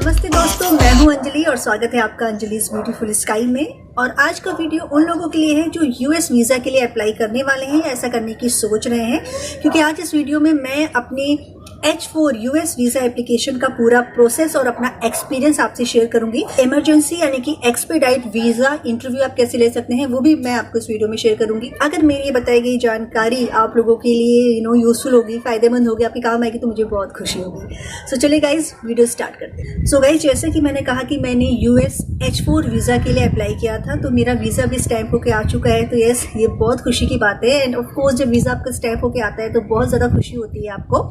नमस्ते दोस्तों, मैं हूं अंजलि और स्वागत है आपका अंजलि's ब्यूटीफुल स्काई में। और आज का वीडियो उन लोगों के लिए है जो यूएस वीज़ा के लिए अप्लाई करने वाले हैं या ऐसा करने की सोच रहे हैं, क्योंकि आज इस वीडियो में मैं अपनी H4 यूएस वीज़ा एप्लीकेशन का पूरा प्रोसेस और अपना एक्सपीरियंस आपसे शेयर करूंगी। इमरजेंसी यानी कि एक्सपेडाइट वीज़ा इंटरव्यू आप कैसे ले सकते हैं वो भी मैं आपको इस वीडियो में शेयर करूंगी। अगर मेरी ये बताई गई जानकारी आप लोगों के लिए यूजफुल होगी, फायदेमंद होगी, आपके काम आएगी तो मुझे बहुत खुशी होगी। सो चलिए गाइज वीडियो स्टार्ट करते हैं। सो गाइज, जैसे कि मैंने कहा कि मैंने यूएस H4 वीज़ा के लिए अप्लाई किया था, तो मेरा वीज़ा भी स्टैम्प होके आ चुका है। तो यस, ये बहुत खुशी की बात है। एंड ऑफ कोर्स जब वीज़ा आपका स्टैम्प होके आता है तो बहुत ज़्यादा खुशी होती है आपको।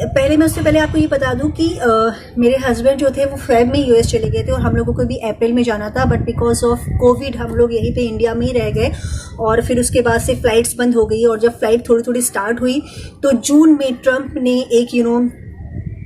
पहले मैं उससे पहले आपको ये बता दूं कि मेरे हस्बैंड जो थे वो फेब में यूएस चले गए थे और हम लोगों को भी अप्रैल में जाना था, बट बिकॉज ऑफ कोविड हम लोग यहीं पे इंडिया में ही रह गए। और फिर उसके बाद से फ़्लाइट्स बंद हो गई और जब फ़्लाइट थोड़ी थोड़ी स्टार्ट हुई तो जून में ट्रंप ने एक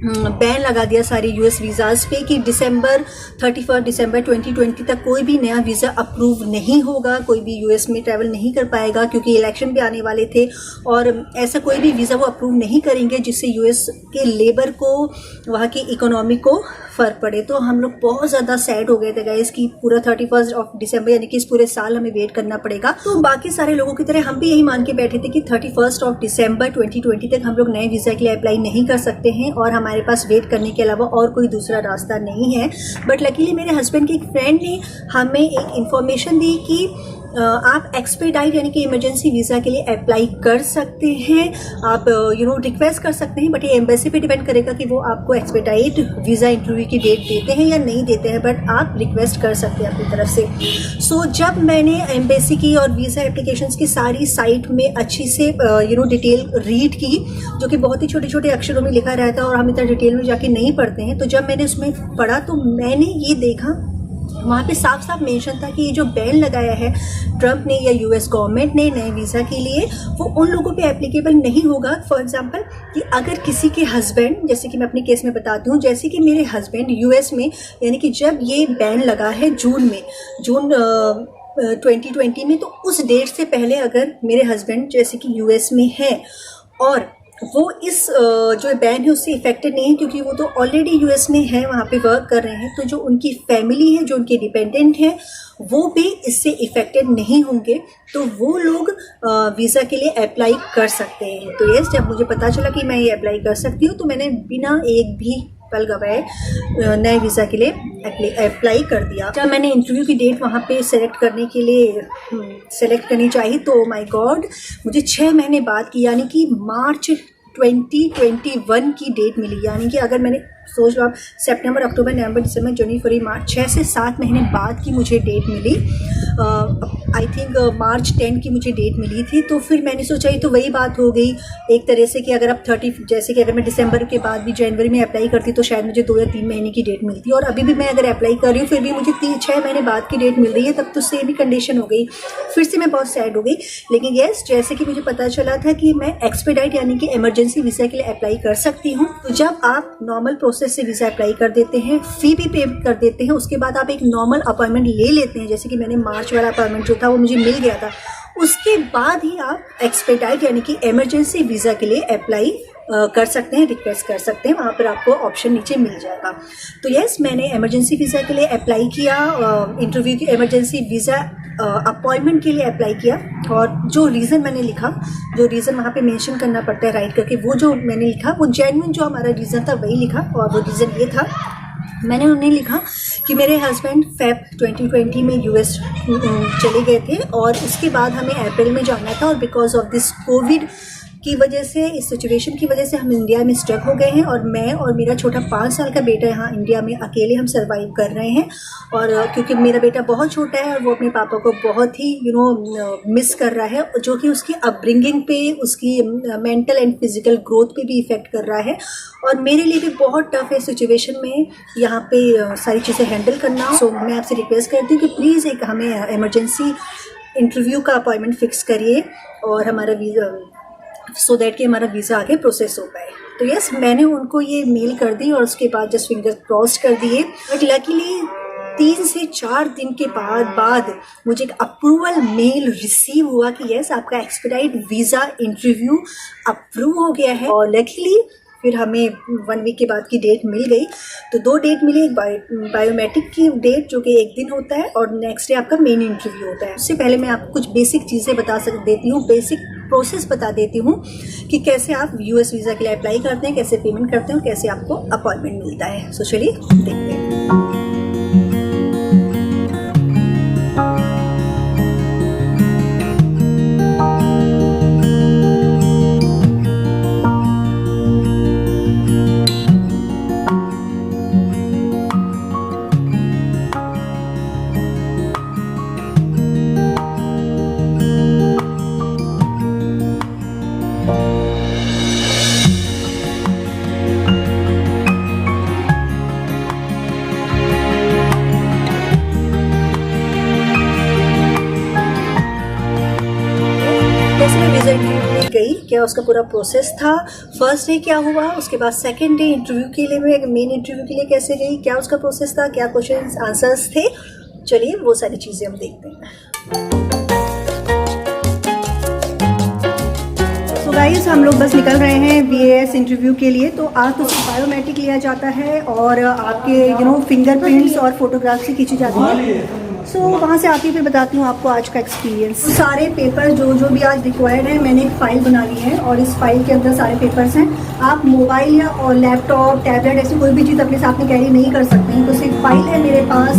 बैन लगा दिया सारे यूएस वीज़ाज़ पे कि दिसंबर 2020 तक कोई भी नया वीज़ा अप्रूव नहीं होगा, कोई भी यूएस में ट्रैवल नहीं कर पाएगा, क्योंकि इलेक्शन भी आने वाले थे और ऐसा कोई भी वीज़ा वो अप्रूव नहीं करेंगे जिससे यूएस के लेबर को, वहाँ की इकोनॉमी को फ़र्क पड़े। तो हम लोग बहुत ज़्यादा सैड हो गए थे गाइस कि पूरा 31 दिसंबर यानी कि इस पूरे साल हमें वेट करना पड़ेगा। तो बाकी सारे लोगों की तरह हम भी यही मान के बैठे थे कि 31 दिसंबर 2020 तक हम लोग नए वीज़ा के लिए अप्लाई नहीं कर सकते हैं और हमारे पास वेट करने के अलावा और कोई दूसरा रास्ता नहीं है। बट लकीली मेरे हस्बैंड के एक फ्रेंड ने हमें एक इन्फॉर्मेशन दी कि आप एक्सपेडाइट यानी कि इमरजेंसी वीज़ा के लिए अप्लाई कर सकते हैं। आप रिक्वेस्ट कर सकते हैं, बट ये एम्बेसी पे डिपेंड करेगा कि वो आपको एक्सपेडाइट वीज़ा इंटरव्यू की डेट देते हैं या नहीं देते हैं, बट आप रिक्वेस्ट कर सकते हैं अपनी तरफ से। सो जब मैंने एम्बेसी की और वीज़ा एप्लीकेशंस की सारी साइट में अच्छी से डिटेल रीड की, जो कि बहुत ही छोटे छोटे अक्षरों में लिखा रहता है और हम इतना डिटेल में जाके नहीं पढ़ते हैं, तो जब मैंने उसमें पढ़ा तो मैंने ये देखा वहाँ पे साफ साफ मेंशन था कि ये जो बैन लगाया है ट्रंप ने या यूएस गवर्नमेंट ने नए वीज़ा के लिए, वो उन लोगों पे एप्लीकेबल नहीं होगा। फॉर एग्जांपल कि अगर किसी के हस्बैंड, जैसे कि मैं अपने केस में बताती हूँ, जैसे कि मेरे हस्बैंड यूएस में, यानी कि जब ये बैन लगा है जून 2020 में, तो उस डेट से पहले अगर मेरे हस्बैंड जैसे कि यूएस में है और वो इस जो बैन है उससे इफेक्टेड नहीं है, क्योंकि वो तो ऑलरेडी यूएस में है, वहाँ पे वर्क कर रहे हैं, तो जो उनकी फैमिली है, जो उनके डिपेंडेंट हैं, वो भी इससे इफेक्टेड नहीं होंगे, तो वो लोग वीज़ा के लिए अप्लाई कर सकते हैं। तो यस, जब मुझे पता चला कि मैं ये अप्लाई कर सकती हूँ तो मैंने बिना एक भी पल गवाए नए वीज़ा के लिए अप्लाई कर दिया। जब मैंने इंटरव्यू की डेट वहाँ पे सेलेक्ट करने के लिए सेलेक्ट करनी चाहिए, तो माय गॉड, मुझे 6 महीने बाद की यानी कि मार्च 2021 की डेट मिली। यानी कि अगर मैंने सोच लो आप, सितंबर, अक्टूबर, नवंबर, दिसंबर, जनवरी, फरवरी, मार्च, 6 से 7 महीने बाद की मुझे date milli. I think March 10 की मुझे डेट मिली थी। तो फिर मैंने सोचा ये तो वही बात हो गई एक तरह से कि अगर आप 30, जैसे कि अगर मैं दिसंबर के बाद भी जनवरी में अप्लाई करती तो शायद मुझे 2 या 3 महीने की डेट मिलती, और अभी भी मैं अगर अप्लाई कर रही हूँ फिर भी मुझे 6 महीने बाद की डेट मिल रही है, तब तो सेम ही कंडीशन हो गई। फिर से मैं बहुत सैड हो गई। लेकिन येस, जैसे कि मुझे पता चला था कि मैं एक्सपेडाइट यानी कि इमरजेंसी वीज़ा के लिए अप्लाई कर सकती हूँ, तो जब आप नॉर्मल प्रोसेस से वीज़ा अप्लाई कर देते हैं, फ़ी भी पे कर देते हैं, उसके बाद आप एक नॉर्मल अपॉइंटमेंट ले लेते हैं, जैसे कि मैंने मार्च वाला अपॉइंटमेंट जो था वो मुझे मिल गया था, उसके बाद ही आप एक्सपेडाइट यानी कि इमरजेंसी वीज़ा के लिए अप्लाई कर सकते हैं, रिक्वेस्ट कर सकते हैं। वहाँ पर आपको ऑप्शन नीचे मिल जाएगा। तो यस, मैंने इमरजेंसी वीज़ा के लिए अप्लाई किया, इंटरव्यू की इमरजेंसी वीज़ा अपॉइंटमेंट के लिए अप्लाई किया, और जो रीज़न मैंने लिखा, जो रीज़न वहाँ पे मेंशन करना पड़ता है राइट करके, वो जो मैंने लिखा वो जेन्युइन जो हमारा रीज़न था वही लिखा। और वो रीज़न ये था, मैंने उन्हें लिखा कि मेरे हस्बैंड फेब 2020 में यूएस चले गए थे और उसके बाद हमें अप्रैल में जाना था, और बिकॉज ऑफ दिस कोविड की वजह से, इस सिचुएशन की वजह से हम इंडिया में स्टक हो गए हैं, और मैं और मेरा छोटा 5 साल का बेटा यहाँ इंडिया में अकेले हम सर्वाइव कर रहे हैं। और क्योंकि मेरा बेटा बहुत छोटा है और वो अपने पापा को बहुत ही मिस कर रहा है, जो कि उसकी अपब्रिंगिंग पे, उसकी मेंटल एंड फिजिकल ग्रोथ पे भी इफ़ेक्ट कर रहा है, और मेरे लिए भी बहुत टफ है सिचुएशन में यहाँ पे सारी चीज़ें हैंडल करना। सो मैं आपसे रिक्वेस्ट करती हूँ कि प्लीज़ एक हमें इमरजेंसी इंटरव्यू का अपॉइंटमेंट फिक्स करिए और हमारा वीज़ा, सो दैट कि हमारा वीज़ा आगे प्रोसेस हो पाए। तो यस, मैंने उनको ये मेल कर दी और उसके बाद जस्ट फिंगर क्रॉस कर दिए। बट लकीली 3 से 4 दिन के बाद मुझे एक अप्रूवल मेल रिसीव हुआ कि यस, आपका एक्सपेडाइट वीज़ा इंटरव्यू अप्रूव हो गया है। और लकीली फिर हमें 1 वीक के बाद की डेट मिल गई। तो 2 डेट मिली, एक बायोमेट्रिक की डेट जो कि 1 दिन होता है और नेक्स्ट डे आपका मेन इंटरव्यू होता है। उससे पहले मैं आपको कुछ बेसिक चीज़ें देती हूँ, बेसिक प्रोसेस बता देती हूँ कि कैसे आप US वीज़ा के लिए अप्लाई करते हैं, कैसे पेमेंट करते हैं और कैसे आपको अपॉइंटमेंट मिलता है। सो चलिए देखते हैं। जैसे मैं वीज़ा इंटरव्यू में गई, क्या उसका पूरा प्रोसेस था, फर्स्ट डे क्या हुआ, उसके बाद सेकंड डे इंटरव्यू के लिए मैं मेन इंटरव्यू के लिए कैसे गई, क्या उसका प्रोसेस था, क्या क्वेश्चन आंसर्स थे। चलिए वो सारी चीज़ें हम देखते हैं। गाइस हम लोग बस निकल रहे हैं VAS इंटरव्यू के लिए। तो आज तो सिर्फ बायोमेट्रिक लिया जाता है और आपके फिंगरप्रिंट्स और फोटोग्राफ से खींची जाती है। सो वहाँ से आती फिर बताती हूँ आपको आज का एक्सपीरियंस। सारे पेपर जो भी आज रिक्वायर्ड है, मैंने एक फ़ाइल बना ली है और इस फाइल के अंदर सारे पेपर्स हैं। आप मोबाइल या और लैपटॉप, टैबलेट ऐसी कोई भी चीज़ अपने साथ में कैरी नहीं कर सकते हैं। तो सिर्फ फाइल है मेरे पास।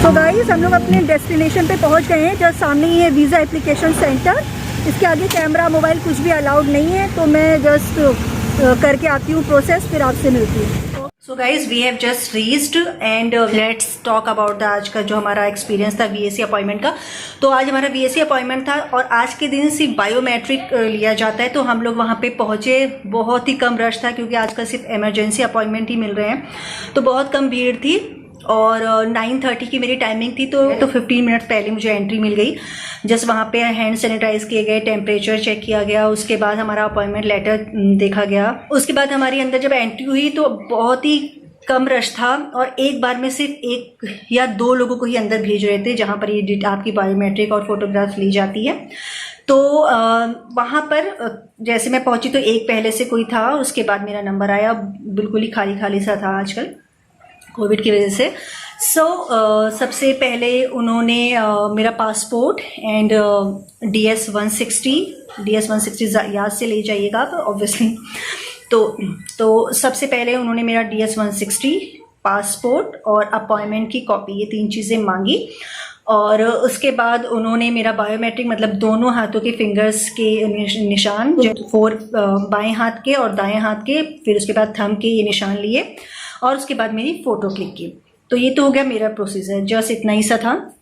तो गाइस हम लोग अपने डेस्टिनेशन पे पहुंच गए हैं। जस्ट सामने ही है वीज़ा एप्लीकेशन सेंटर। इसके आगे कैमरा, मोबाइल कुछ भी अलाउड नहीं है। तो मैं जस्ट करके आती हूँ प्रोसेस, फिर आपसे मिलती हूँ। So guys we have just reached and let's talk about the आज का जो हमारा एक्सपीरियंस था VAC अपॉइंटमेंट का। तो आज हमारा VAC अपॉइंटमेंट था और आज के दिन सिर्फ बायोमेट्रिक लिया जाता है। तो हम लोग वहाँ पे पहुँचे, बहुत ही कम रश था क्योंकि आजकल सिर्फ इमरजेंसी अपॉइंटमेंट ही मिल रहे हैं। तो बहुत कम भीड़ थी और 9:30 की मेरी टाइमिंग थी। तो 15 मिनट पहले मुझे एंट्री मिल गई। जस्ट वहाँ पे हैंड सैनिटाइज किए गए, टेम्परेचर चेक किया गया, उसके बाद हमारा अपॉइंटमेंट लेटर देखा गया। उसके बाद हमारी अंदर जब एंट्री हुई तो बहुत ही कम रश था और एक बार में सिर्फ 1 या 2 लोगों को ही अंदर भेज रहे थे जहाँ पर ये आपकी बायोमेट्रिक और फोटोग्राफ ली जाती है। तो वहाँ पर जैसे मैं पहुँची तो एक पहले से कोई था, उसके बाद मेरा नंबर आया। बिल्कुल ही खाली खाली सा था आजकल कोविड की वजह से। सबसे पहले उन्होंने मेरा पासपोर्ट एंड DS-160 याद से ले जाइएगा आप ऑब्वियसली। तो सबसे पहले उन्होंने मेरा DS-160, पासपोर्ट और अपॉइंटमेंट की कॉपी, ये 3 चीज़ें मांगी। और उसके बाद उन्होंने मेरा बायोमेट्रिक मतलब दोनों हाथों के फिंगर्स के निशान, जो 4 बाएं हाथ के और दाएं हाथ के, फिर उसके बाद थंब के ये निशान लिए और उसके बाद मेरी फ़ोटो क्लिक की। तो ये तो हो गया मेरा प्रोसीजर, जस्ट इतना ही सा था।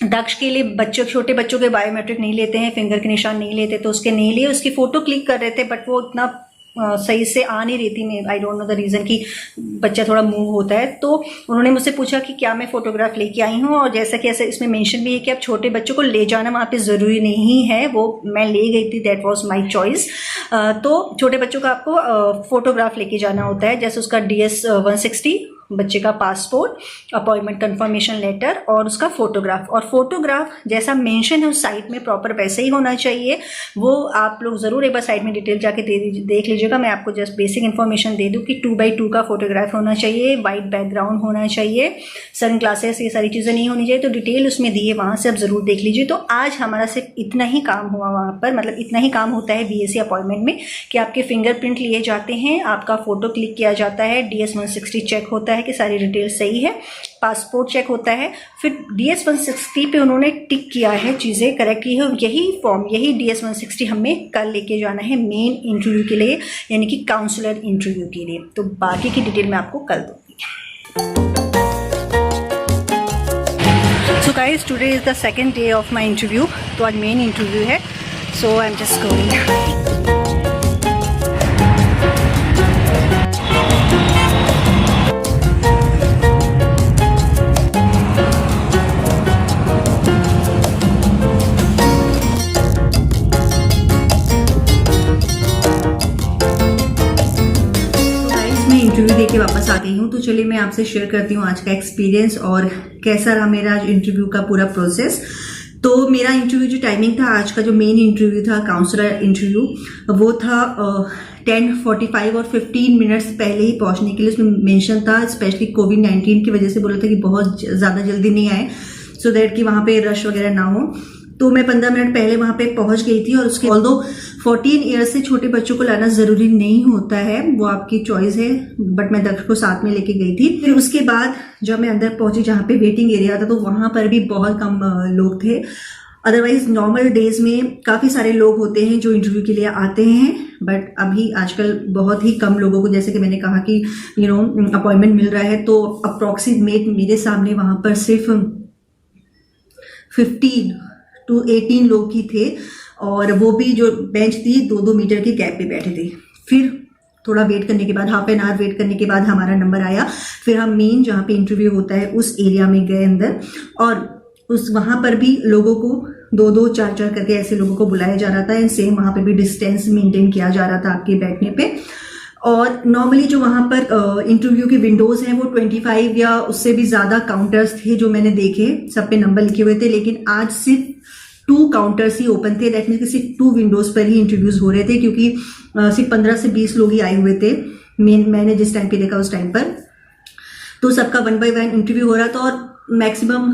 दक्ष के लिए छोटे बच्चों के बायोमेट्रिक नहीं लेते हैं, फिंगर के निशान नहीं लेते, तो उसके नहीं लिए। उसकी फ़ोटो क्लिक कर रहे थे बट वो इतना सही से आ नहीं रही थी। I don't know the reason कि बच्चा थोड़ा मूव होता है। तो उन्होंने मुझसे पूछा कि क्या मैं फ़ोटोग्राफ लेके आई हूँ, और जैसा कि ऐसे इसमें मेंशन भी है कि आप छोटे बच्चों को ले जाना वहाँ पे ज़रूरी नहीं है। वो मैं ले गई थी, दैट वाज माय चॉइस। तो छोटे बच्चों का आपको फ़ोटोग्राफ लेके जाना होता है, जैसे उसका DS-160, बच्चे का पासपोर्ट, अपॉइंटमेंट कंफर्मेशन लेटर और उसका फोटोग्राफ। और फोटोग्राफ जैसा मेंशन है उस साइट में प्रॉपर वैसे ही होना चाहिए। वो आप लोग ज़रूर एक बार साइट में डिटेल जाके देख लीजिएगा। मैं आपको जस्ट बेसिक इन्फॉर्मेशन दे दूँ कि 2x2 का फोटोग्राफ होना चाहिए, वाइट बैकग्राउंड होना चाहिए, सन ग्लासेस, ये सारी चीज़ें नहीं होनी चाहिए। तो डिटेल उसमें दी है, वहाँ से आप ज़रूर देख लीजिए। तो आज हमारा सिर्फ इतना ही काम हुआ वहाँ पर, मतलब इतना ही काम होता है VAC अपॉइंटमेंट में कि आपके फिंगरप्रिंट लिए जाते हैं, आपका फ़ोटो क्लिक किया जाता है, DS-160 चेक होता है कि सारी डिटेल सही है, पासपोर्ट चेक होता है, फिर DS-160 पे उन्होंने टिक किया है, चीज़ें करेक्ट की है। यही फॉर्म, यही DS-160 हमें कल लेके जाना है मेन इंटरव्यू के लिए, यानी कि काउंसलर इंटरव्यू के लिए। तो बाकी की डिटेल मैं आपको कल दूँगी। So guys, today is the second day of my interview. तो आज मेन इंटरव्यू है, so I am just going. Interview देके वापस आ गई हूँ। तो चलिए चलिए मैं आपसे शेयर करती हूँ आज का एक्सपीरियंस और कैसा रहा मेरा आज इंटरव्यू का पूरा प्रोसेस। तो मेरा इंटरव्यू जो टाइमिंग था, आज का जो मेन इंटरव्यू था, काउंसलर इंटरव्यू, वो था 10:45 और 15 मिनट्स पहले ही पहुंचने के लिए उसमें मेंशन था। स्पेशली कोविड-19 की वजह से बोला था कि बहुत ज़्यादा जल्दी नहीं आए, सो दैट कि वहाँ पे रश वगैरह ना हो। तो मैं 15 मिनट पहले वहाँ पे पहुँच गई थी। और उसके ऑल्दो 14 ईयर्स से छोटे बच्चों को लाना ज़रूरी नहीं होता है, वो आपकी चॉइस है, बट मैं दक्ष को साथ में लेके गई थी। फिर उसके बाद जब मैं अंदर पहुंची जहाँ पे वेटिंग एरिया था, तो वहाँ पर भी बहुत कम लोग थे। अदरवाइज नॉर्मल डेज में काफ़ी सारे लोग होते हैं जो इंटरव्यू के लिए आते हैं, बट अभी आजकल बहुत ही कम लोगों को, जैसे कि मैंने कहा कि अपॉइंटमेंट मिल रहा है। तो अप्रॉक्सीमेट मेरे सामने वहाँ पर सिर्फ 15 to 18 लोग ही थे, और वो भी जो बेंच थी 2-2 मीटर के गैप पे बैठे थे। फिर थोड़ा वेट करने के बाद, हाफ एन आवर वेट करने के बाद हमारा नंबर आया। फिर हम मेन जहाँ पे इंटरव्यू होता है उस एरिया में गए अंदर, और उस वहाँ पर भी लोगों को 2-2, 4-4 करके ऐसे लोगों को बुलाया जा रहा था। एंड सेम वहाँ पे भी डिस्टेंस मेंटेन किया जा रहा था आपके बैठने पे। और नॉर्मली जो वहाँ पर इंटरव्यू के विंडोज हैं वो 25 या उससे भी ज़्यादा काउंटर्स थे जो मैंने देखे, सब पे नंबर लिखे हुए थे। लेकिन आज सिर्फ 2 काउंटर्स ही ओपन थे। दैट मीन्स कि सिर्फ 2 विंडोज पर ही इंटरव्यूज हो रहे थे, क्योंकि सिर्फ 15 से 20 लोग ही आए हुए थे मैंने जिस टाइम पे देखा उस टाइम पर। तो सबका 1 by 1 इंटरव्यू हो रहा था, और मैक्सिमम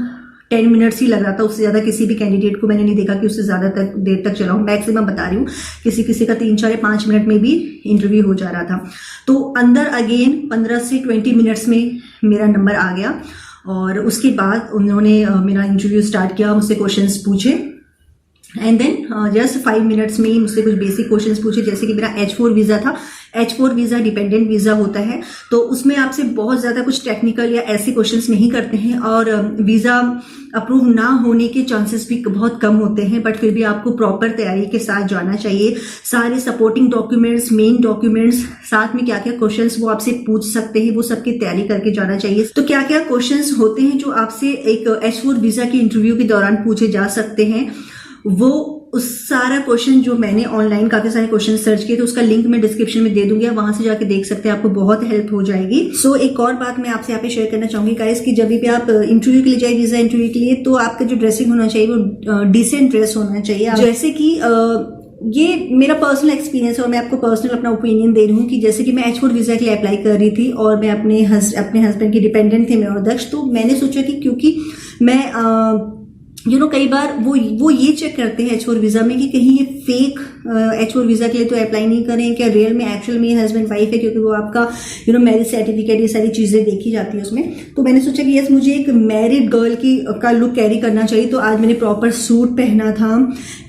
10 मिनट्स ही लग रहा था। उससे ज़्यादा किसी भी कैंडिडेट को मैंने नहीं देखा कि उससे ज़्यादा देर तक चला हूँ। मैक्सिमम बता रही हूँ, किसी किसी का 3, 4 या 5 मिनट में भी इंटरव्यू हो जा रहा था। तो अंदर अगेन 15 से 20 मिनट्स में मेरा नंबर आ गया, और उसके बाद उन्होंने मेरा इंटरव्यू स्टार्ट किया, मुझसे क्वेश्चंस पूछे। एंड देन जस्ट 5 मिनट्स में ही मुझसे कुछ बेसिक क्वेश्चंस पूछे, जैसे कि मेरा H4 वीज़ा था। H4 वीज़ा डिपेंडेंट वीज़ा होता है, तो उसमें आपसे बहुत ज़्यादा कुछ टेक्निकल या ऐसे क्वेश्चंस नहीं करते हैं, और वीज़ा अप्रूव ना होने के चांसेस भी बहुत कम होते हैं। बट फिर भी आपको प्रॉपर तैयारी के साथ जाना चाहिए। सारे सपोर्टिंग डॉक्यूमेंट्स, मेन डॉक्यूमेंट्स, साथ में क्या क्या क्वेश्चंस वो आपसे पूछ सकते हैं, वो सबकी तैयारी करके जाना चाहिए। तो क्या क्या क्वेश्चंस होते हैं जो आपसे एक H4 वीज़ा के इंटरव्यू के दौरान पूछे जा सकते हैं, वो उस सारा क्वेश्चन जो मैंने ऑनलाइन काफी सारे क्वेश्चन सर्च किए, तो उसका लिंक मैं डिस्क्रिप्शन में दे दूंगी, आप वहां से जाके देख सकते हैं, आपको बहुत हेल्प हो जाएगी। सो एक और बात मैं आपसे यहाँ पे शेयर करना चाहूंगी गाइस, कि जब भी आप इंटरव्यू के लिए जाए, वीजा इंटरव्यू के लिए, तो आपका जो ड्रेसिंग होना चाहिए वो डिसेंट ड्रेस होना चाहिए। जैसे कि ये मेरा पर्सनल एक्सपीरियंस है, और मैं आपको पर्सनल अपना ओपिनियन दे रही हूँ कि जैसे कि मैं H4 वीजा के लिए अप्लाई कर रही थी, और मैं अपने हस्बैंड की डिपेंडेंट थे, मैं और दक्ष। तो मैंने सोचा कि क्योंकि मैं कई बार वो ये चेक करते हैं H4 वीजा में कि कहीं ये फेक H4 वीजा के लिए तो अप्लाई नहीं करें, क्या रियल में एक्चुअल में हस्बैंड वाइफ है, क्योंकि वो आपका मैरिज सर्टिफिकेट, ये सारी चीजें देखी जाती है उसमें। तो मैंने सोचा कि यस, मुझे एक मैरिड गर्ल का लुक कैरी करना चाहिए। तो आज मैंने प्रॉपर सूट पहना था,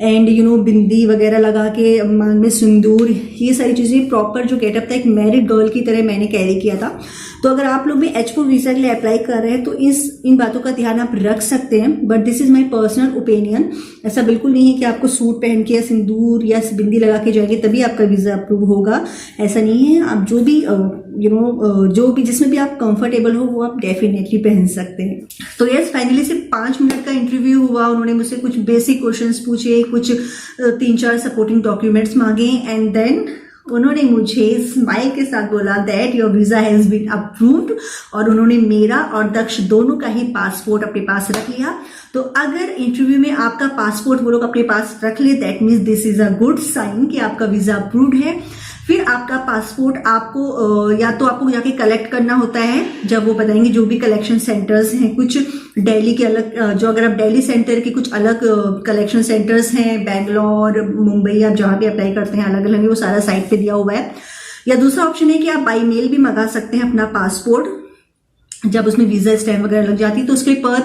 एंड बिंदी वगैरह लगा के, मांग में सिंदूर, ये सारी चीजें, प्रॉपर जो गेटअप था एक मैरिड गर्ल की तरह मैंने कैरी किया था। तो अगर आप लोग भी H4 वीजा के लिए अप्लाई कर रहे हैं तो इन बातों का ध्यान आप रख सकते हैं, but this is my personal opinion. ऐसा बिल्कुल नहीं है कि आपको सूट पहन के या सिंदूर या बिंदी लगा के जाएंगे तभी आपका वीजा अप्रूव होगा, ऐसा नहीं है। आप जो भी जिसमें भी आप कंफर्टेबल हो वो आप डेफिनेटली पहन सकते हैं। तो यस, फाइनली सिर्फ 5 मिनट का इंटरव्यू हुआ। उन्होंने मुझसे कुछ बेसिक क्वेश्चंस पूछे, कुछ 3-4 सपोर्टिंग डॉक्यूमेंट्स मांगे, एंड देन उन्होंने मुझे स्माइल के साथ बोला that your visa has been approved, और उन्होंने मेरा और दक्ष दोनों का ही पासपोर्ट अपने पास रख लिया। तो अगर इंटरव्यू में आपका पासपोर्ट वो लोग अपने पास रख ले, that means this is a good sign कि आपका वीजा अप्रूव्ड है। फिर आपका पासपोर्ट आपको या तो आपको जाके कलेक्ट करना होता है, जब वो बताएंगे जो भी कलेक्शन सेंटर्स हैं, कुछ दिल्ली के अलग, जो अगर आप दिल्ली सेंटर के कुछ अलग कलेक्शन सेंटर्स हैं, बेंगलोर, मुंबई, आप जहाँ भी अप्लाई करते हैं अलग अलग है, वो सारा साइट पे दिया हुआ है। या दूसरा ऑप्शन है कि आप बाई मेल भी मंगा सकते हैं अपना पासपोर्ट, जब उसमें वीजा स्टैम्प वगैरह लग जाती है तो उसके पर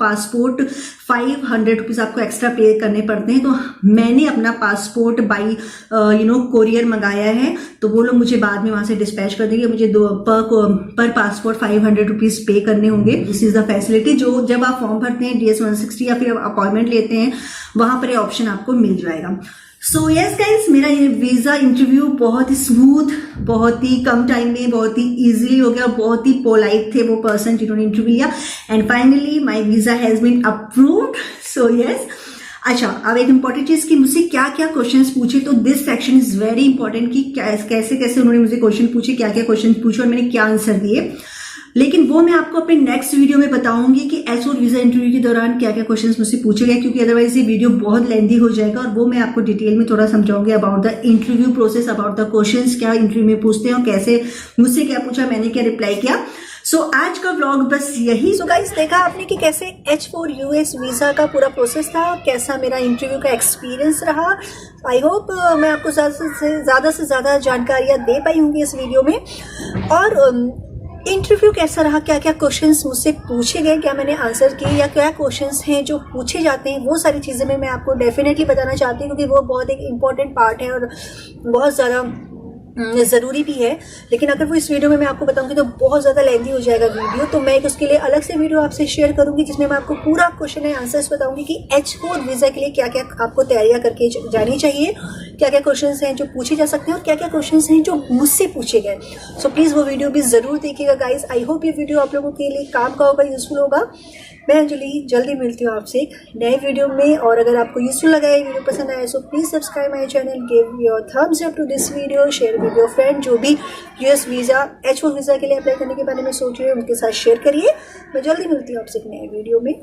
पासपोर्ट 500 रुपीज आपको एक्स्ट्रा पे करने पड़ते हैं। तो मैंने अपना पासपोर्ट बाई कोरियर मंगाया है, तो वो लोग मुझे बाद में वहां से डिस्पैच कर देंगे। मुझे पर पासपोर्ट 500 रुपीज पे करने होंगे। दिस इज द फैसिलिटी जो जब आप फॉर्म भरते हैं DS 160 या फिर अपॉइंटमेंट लेते हैं, वहां पर ये ऑप्शन आपको मिल जाएगा। सो यस गाइस, मेरा ये वीजा इंटरव्यू बहुत ही स्मूथ, बहुत ही कम टाइम में बहुत ही इजीली हो गया। बहुत ही पोलाइट थे वो पर्सन जिन्होंने इंटरव्यू लिया, and finally my visa has been approved. So yes, अच्छा, अब एक इंपॉर्टेंट चीज कि मुझसे क्या क्या क्वेश्चंस पूछे, तो this section is very important कि कैसे कैसे उन्होंने मुझे क्वेश्चन पूछे, क्या क्या क्वेश्चन पूछे और मैंने क्या आंसर दिए। लेकिन वो मैं आपको अपने नेक्स्ट वीडियो में बताऊंगी कि H4 वीजा इंटरव्यू के दौरान क्या क्या क्वेश्चंस मुझसे पूछे गए, क्योंकि अदरवाइज ये वीडियो बहुत लेंथी हो जाएगा और वो मैं आपको डिटेल में थोड़ा समझाऊंगी about the interview process, about the questions क्या इंटरव्यू में पूछते हैं और कैसे मुझसे क्या पूछा, मैंने क्या रिप्लाई किया। सो आज का व्लॉग बस यही। सो गाइस, देखा आपने कि कैसे H4 US वीज़ा का पूरा प्रोसेस था, कैसा मेरा इंटरव्यू का एक्सपीरियंस रहा। आई होप मैं आपको ज़्यादा से ज़्यादा जानकारियाँ दे पाई होंगी इस वीडियो में। और इंटरव्यू कैसा रहा, क्या क्या क्वेश्चंस मुझसे पूछे गए, क्या मैंने आंसर किए या क्या क्वेश्चंस हैं जो पूछे जाते हैं, वो सारी चीज़ें मैं आपको डेफिनेटली बताना चाहती हूँ, क्योंकि वो बहुत एक इम्पॉर्टेंट पार्ट है और बहुत ज़्यादा ज़रूरी भी है। लेकिन अगर वो इस वीडियो में मैं आपको बताऊंगी तो बहुत ज़्यादा लेंथी हो जाएगा वीडियो, तो मैं उसके लिए अलग से वीडियो आपसे शेयर करूंगी जिसमें मैं आपको पूरा क्वेश्चन एंड आंसर्स बताऊंगी कि H4 वीज़ा के लिए क्या क्या आपको तैयारियां करके जानी चाहिए, क्या क्या क्वेश्चंस हैं जो पूछे जा सकते हैं और क्या क्या क्वेश्चंस हैं जो मुझसे पूछे गए। सो प्लीज़ वो वीडियो भी ज़रूर देखिएगा गाइज। आई होप ये वीडियो आप लोगों के लिए काम का होगा, यूज़फुल होगा। मैं अंजलि जल्दी मिलती हूँ आपसे एक नए वीडियो में, और अगर आपको यूजफुल लगा है, वीडियो पसंद आया, so please subscribe my channel, give your thumbs up to this video, share with your friend जो भी US वीज़ा H4 वीज़ा के लिए अप्लाई करने के बारे में सोच रहे हैं उनके साथ शेयर करिए। मैं जल्दी मिलती हूँ आपसे एक नए वीडियो में।